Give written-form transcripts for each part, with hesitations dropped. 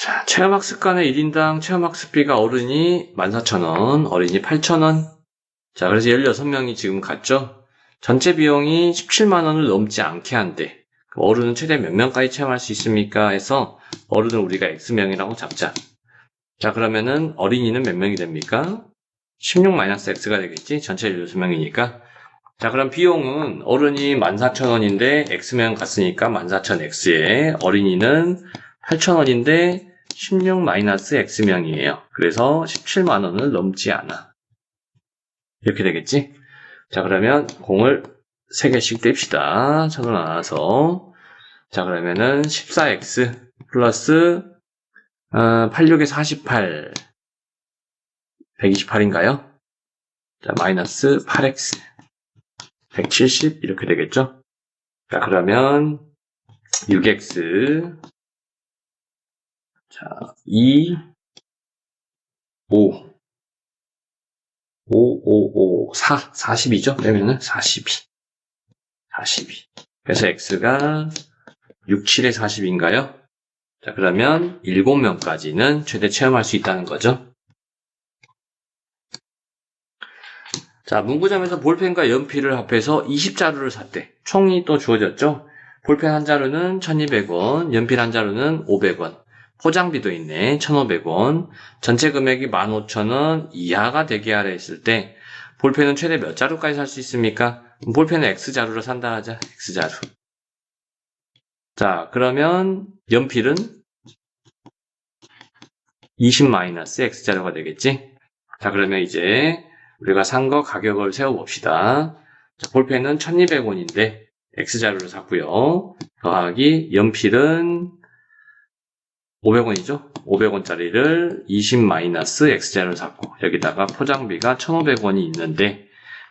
자, 체험학습관의 1인당 체험학습비가 어른이 14,000원, 어린이 8,000원. 자, 그래서 16명이 지금 갔죠? 전체 비용이 17만원을 넘지 않게 한대. 어른은 최대 몇 명까지 체험할 수 있습니까? 해서 어른은 우리가 X명이라고 잡자. 자, 그러면은 어린이는 몇 명이 됩니까? 16-X가 되겠지? 전체 16명이니까. 자, 그럼 비용은 어른이 14,000원인데 X명 갔으니까 14,000X에 어린이는 8,000원인데 16-X명이에요. 그래서 17만원을 넘지 않아. 이렇게 되겠지? 자, 그러면 공을 3개씩 뗍시다. 차로 나눠서. 자, 그러면은 14X 플러스 86에 48 128인가요? 자, 마이너스 8X 170 이렇게 되겠죠? 자, 그러면 6X 자, 2 5 40이죠? 그러면은 42. 그래서 X가 6, 7에 40인가요? 자, 그러면 7명까지는 최대 체험할 수 있다는 거죠. 자, 문구점에서 볼펜과 연필을 합해서 20자루를 샀대. 총이 또 주어졌죠? 볼펜 한 자루는 1,200원, 연필 한 자루는 500원. 포장비도 있네. 1,500원. 전체 금액이 15,000원 이하가 되게 하라 했을 때 볼펜은 최대 몇 자루까지 살 수 있습니까? 볼펜은 X자루로 산다 하자. X자루. 자, 그러면 연필은 20-X자루가 되겠지? 자, 그러면 이제 우리가 산 거 가격을 세워봅시다. 자, 볼펜은 1,200원인데 X자루를 샀고요. 더하기 연필은 500원이죠? 500원짜리를 20-X자루를 샀고 여기다가 포장비가 1,500원이 있는데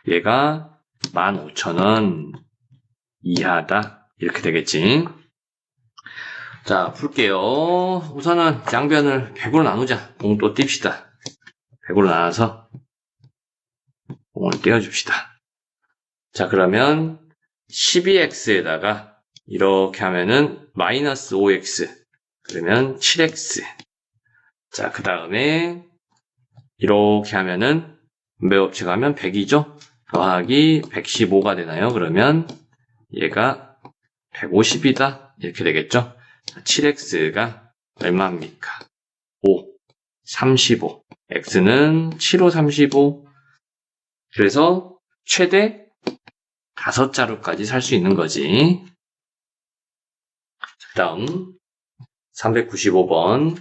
얘가 15,000원 이하다. 이렇게 되겠지? 자, 풀게요. 우선은 양변을 100으로 나누자. 공 또 띱시다. 100으로 나눠서 공을 떼어줍시다. 자, 그러면 12X에다가 이렇게 하면은 마이너스 5X 그러면 7X. 자, 그 다음에 이렇게 하면은 분배법칙 하면 100이죠? 더하기 115가 되나요? 그러면 얘가 150이다. 이렇게 되겠죠? 7X가 얼마입니까? 5, 35. X는 7, 5, 35. 그래서 최대 5자루까지 살 수 있는 거지. 다음 395번.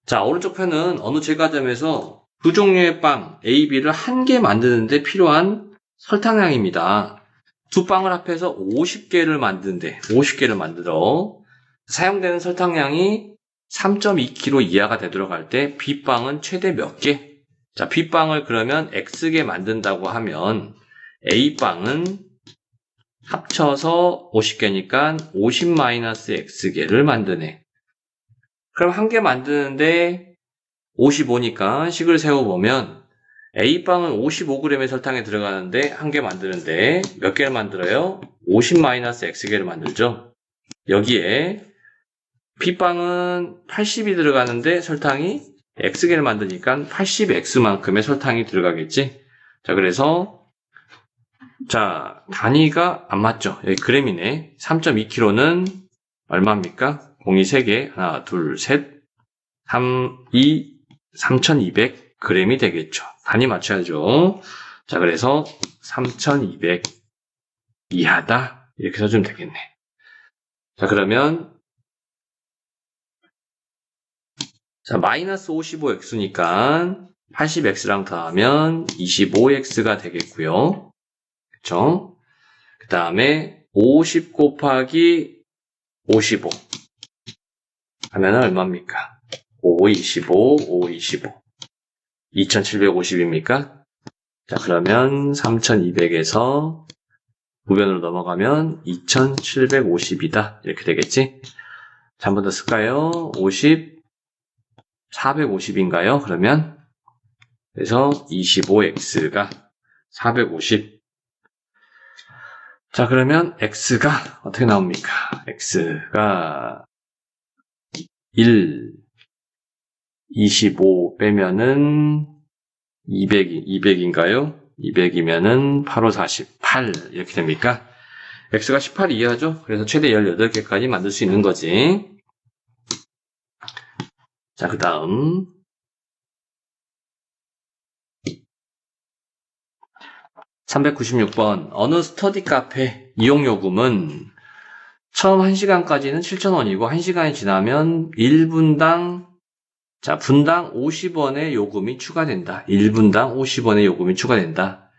자, 오른쪽 편은 어느 제과점에서 두 종류의 빵 A, B를 한 개 만드는데 필요한 설탕량입니다. 두 빵을 합해서 50개를 만드는데 50개를 만들어 사용되는 설탕량이 3.2kg 이하가 되도록 할 때 B빵은 최대 몇 개? 자, B빵을 그러면 X개 만든다고 하면 A빵은 합쳐서 50개니까 50-X개를 만드네. 그럼 한 개 만드는데 55니까 식을 세워보면 A빵은 55g의 설탕이 들어가는데 한 개 만드는데 몇 개를 만들어요? 50-X개를 만들죠. 여기에 B빵은 80이 들어가는데 설탕이 X개를 만드니까 80X만큼의 설탕이 들어가겠지. 자, 그래서 자, 단위가 안 맞죠? 여기 그램이네. 3.2kg는 얼마입니까? 공이 3개. 하나, 둘, 셋. 3,200g이 되겠죠. 단위 맞춰야죠. 자, 그래서 3,200 이하다. 이렇게 써주면 되겠네. 자, 그러면 자, 마이너스 55X니까 80X랑 더하면 25X가 되겠고요. 그쵸? 그 다음에 50 곱하기 55 하면 얼마입니까? 5, 25, 5, 25 2750입니까? 자, 그러면 3200에서 우변으로 넘어가면 2750이다. 이렇게 되겠지? 자, 한 번 더 쓸까요? 50, 450인가요? 그러면 그래서 25X가 450. 자, 그러면 X가 어떻게 나옵니까? X가 1, 25 빼면은 200인가요? 200이면은 8, 5, 48 이렇게 됩니까? x가 18 이하죠? 그래서 최대 18개까지 만들 수 있는 거지. 자, 그 다음 396번 어느 스터디 카페 이용요금은 처음 1시간까지는 7,000원이고 1시간이 지나면 1분당 자, 분당 50원의 요금이 추가된다. 1분당 50원의 요금이 추가된다.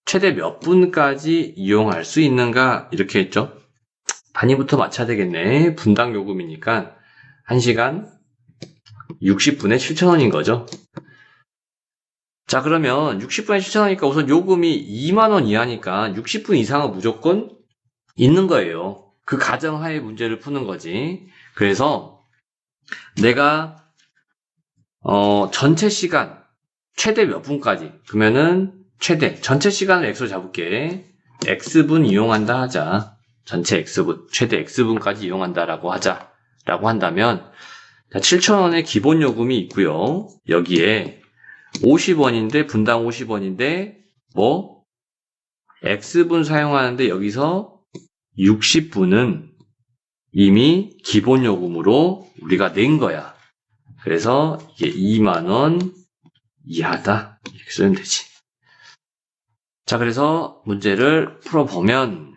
최대 몇 분까지 이용할 수 있는가? 이렇게 했죠. 단위부터 맞춰야 되겠네. 분당 요금이니까 1시간 60분에 7,000원인 거죠. 자, 그러면 60분에 7,000원이니까 우선 요금이 2만원 이하니까 60분 이상은 무조건 있는 거예요. 그 가정하에 문제를 푸는 거지. 그래서 내가 전체 시간 최대 몇 분까지 그러면은 최대 전체 시간을 x로 잡을게. x분 이용한다 하자. 전체 x분 최대 x분까지 이용한다라고 하자라고 한다면 7,000원의 기본 요금이 있고요. 여기에 50원인데 분당 50원인데 뭐 x분 사용하는데 여기서 60분은 이미 기본 요금으로 우리가 낸 거야. 그래서 이게 2만원 이하다. 이렇게 쓰면 되지. 자, 그래서 문제를 풀어보면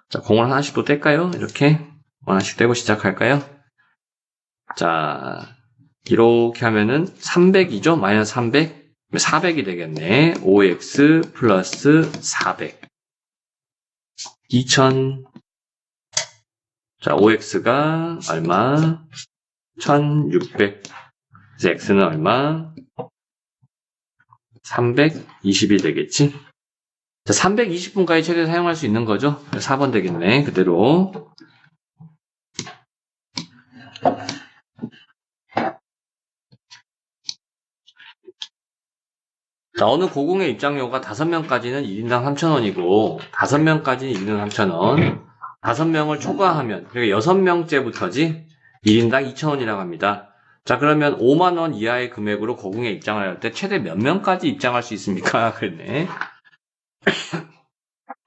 자, 공을 하나씩 또 뗄까요? 이렇게 하나씩 떼고 시작할까요? 자, 이렇게 하면은 300이죠? 마이너스 300? 400이 되겠네. 5x 플러스 400. 2000. 자, 5x가 얼마? 1600. 그래서 x는 얼마? 320이 되겠지? 자, 320분까지 최대 사용할 수 있는 거죠? 4번 되겠네. 그대로. 자, 어느 고궁의 입장료가 5명까지는 1인당 3,000원이고 5명까지는 1인당 3,000원. 5명을 초과하면 그러니까 6명째부터지 1인당 2,000원이라고 합니다. 자, 그러면 5만원 이하의 금액으로 고궁에 입장을 할 때 최대 몇 명까지 입장할 수 있습니까? 그랬네.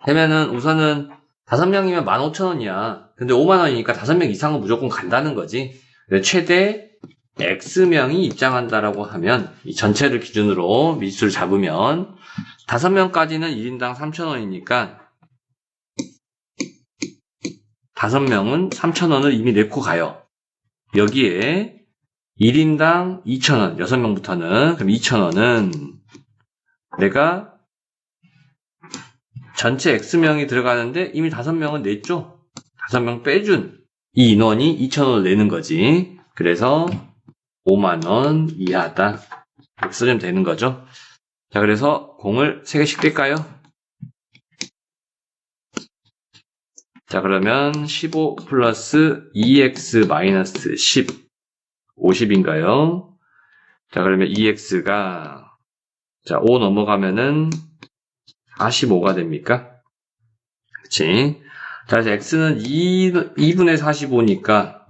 그러면은 우선은 5명이면 15,000원이야. 근데 5만원이니까 5명 이상은 무조건 간다는 거지. 최대 X명이 입장한다라고 하면 이 전체를 기준으로 미수를 잡으면 5명까지는 1인당 3,000원이니까 5명은 3,000원을 이미 내고 가요. 여기에 1인당 2,000원, 6명부터는 그럼 2,000원은 내가 전체 X명이 들어가는데 이미 5명은 냈죠? 5명 빼준 이 인원이 2,000원을 내는 거지. 그래서 5만원 이하다. 이렇게 쓰면 되는 거죠. 자, 그래서 공을 3개씩 뗄까요? 자, 그러면 15 플러스 2x 마이너스 10. 50인가요? 자, 그러면 2x가 자, 5 넘어가면은 45가 됩니까? 그치? 자, 그래서 x는 2분의 45니까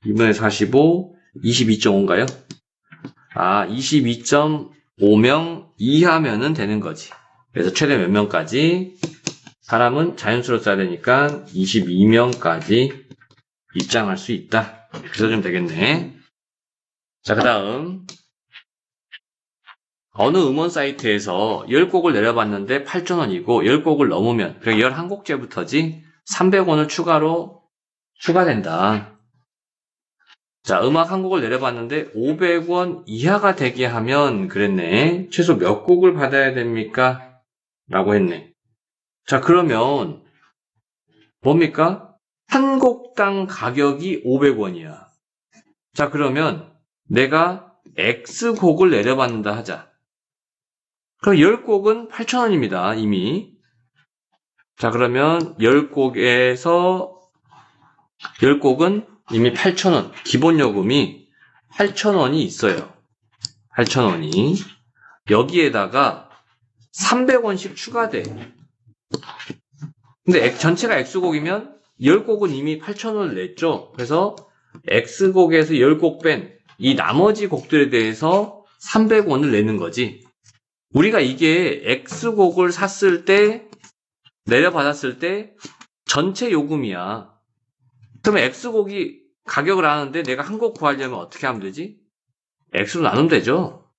2분의 45, 22.5인가요? 아, 22.5명 이하면은 되는 거지. 그래서 최대 몇 명까지? 사람은 자연수로 써야 되니까 22명까지 입장할 수 있다. 이렇게 써주면 되겠네. 자, 그 다음 어느 음원 사이트에서 10곡을 내려봤는데 8,000원이고 10곡을 넘으면 그러니까 11곡째부터지 300원을 추가된다. 자, 음악 한 곡을 내려봤는데 500원 이하가 되게 하면 그랬네. 최소 몇 곡을 받아야 됩니까? 라고 했네. 자, 그러면 뭡니까? 한 곡당 가격이 500원이야. 자, 그러면 내가 X곡을 내려받는다 하자. 그럼 10곡은 8,000원입니다. 이미. 자, 그러면 10곡은 이미 8,000원. 기본 요금이 8,000원이 있어요. 8,000원이. 여기에다가 300원씩 추가돼. 근데 전체가 X곡이면 10곡은 이미 8,000원을 냈죠. 그래서 X곡에서 10곡 뺀 이 나머지 곡들에 대해서 300원을 내는 거지. 우리가 이게 X곡을 샀을 때, 내려받았을 때 전체 요금이야. 그러면 X곡이 가격을 아는데 내가 한 곡 구하려면 어떻게 하면 되지? X로 나누면 되죠.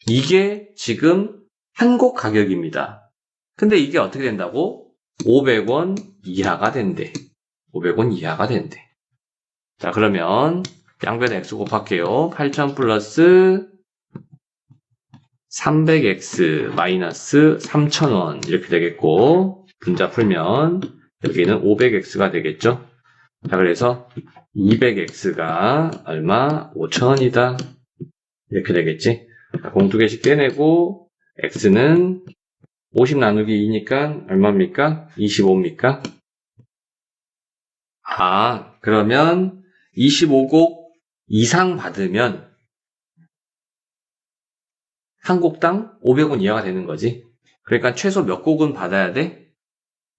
이게 지금 한 곡 가격입니다. 근데 이게 어떻게 된다고? 500원 이하가 된대. 500원 이하가 된대. 자, 그러면 양변에 X 곱할게요. 8000 플러스 300X 마이너스 3000원 이렇게 되겠고, 분자 풀면 여기는 500X가 되겠죠. 자, 그래서 200X가 얼마? 5000원이다. 이렇게 되겠지. 자, 공 2개씩 떼내고 X는 50 나누기 2니까 얼마입니까? 25입니까? 아, 그러면 25곡 이상 받으면 한 곡당 500원 이하가 되는 거지. 그러니까 최소 몇 곡은 받아야 돼?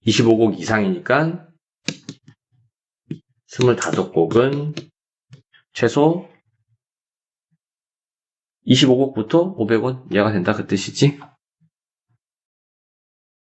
25곡 이상이니까 25곡은 최소 25곡부터 500원 이하가 된다 그 뜻이지.